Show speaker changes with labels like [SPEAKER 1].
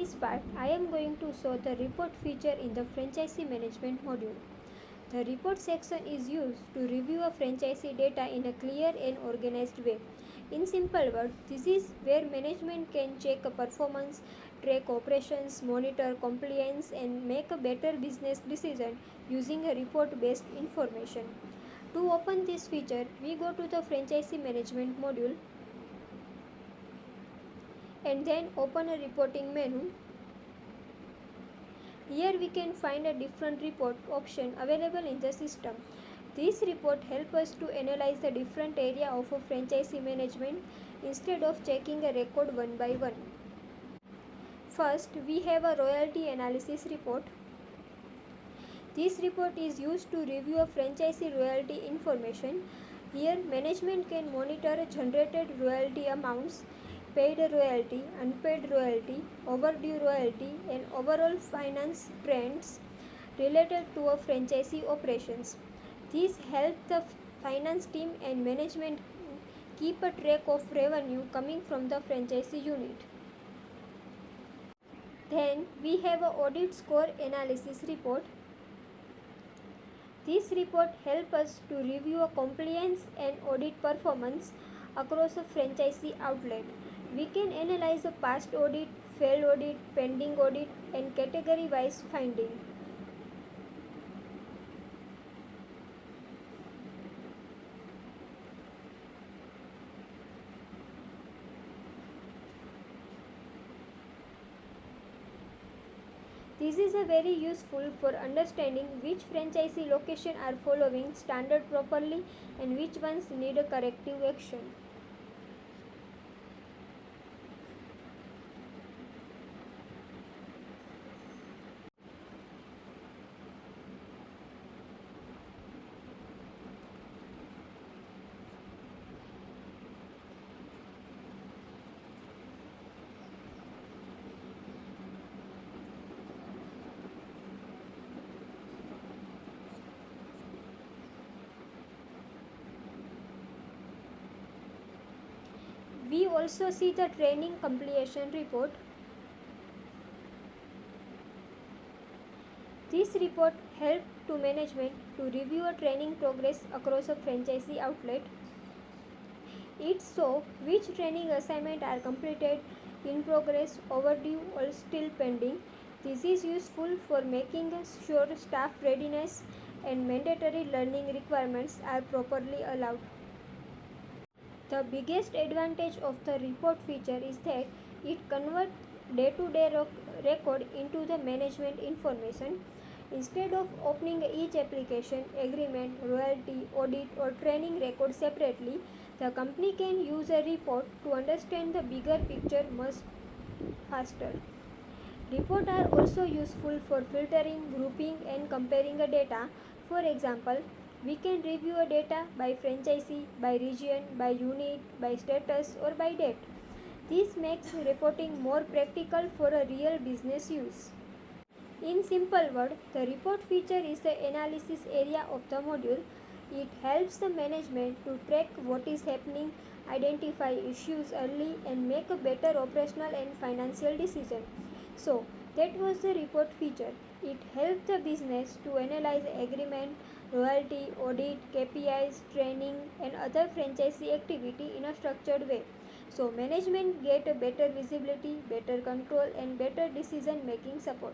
[SPEAKER 1] In this part, I am going to show the report feature in the franchisee management module. The report section is used to review a franchisee data in a clear and organized way. In simple words, this is where management can check a performance, track operations, monitor compliance, and make a better business decision using a report-based information. To open this feature, we go to the franchisee management module and then open a reporting menu. Here we can find a different report option available in the system. This report helps us to analyze the different area of a franchisee management instead of checking a record one by one. First, we have a royalty analysis report. This report is used to review a franchisee royalty information. Here, management can monitor generated royalty amounts, paid royalty, unpaid royalty, overdue royalty, and overall finance trends related to a franchisee operations. This helps the finance team and management keep a track of revenue coming from the franchisee unit. Then we have a audit score analysis report. This report helps us to review a compliance and audit performance across a franchisee outlet. We can analyze a past audit, failed audit, pending audit, and category-wise finding. This is a very useful for understanding which franchisee location are following standard properly and which ones need a corrective action. We also see the training completion report. This report helps to management to review a training progress across a franchisee outlet. It shows which training assignments are completed, in progress, overdue, or still pending. This is useful for making sure staff readiness and mandatory learning requirements are properly allowed. The biggest advantage of the report feature is that it converts day-to-day record into the management information. Instead of opening each application, agreement, royalty, audit, or training record separately, the company can use a report to understand the bigger picture much faster. Reports are also useful for filtering, grouping, and comparing the data. For example, we can review a data by franchisee, by region, by unit, by status, or by date. This makes reporting more practical for a real business use. In simple words, the report feature is the analysis area of the module. It helps the management to track what is happening, identify issues early, and make a better operational and financial decision. So, that was the report feature. It helps the business to analyze agreement, royalty, audit, KPIs, training, and other franchisee activity in a structured way. So management get a better visibility, better control, and better decision making support.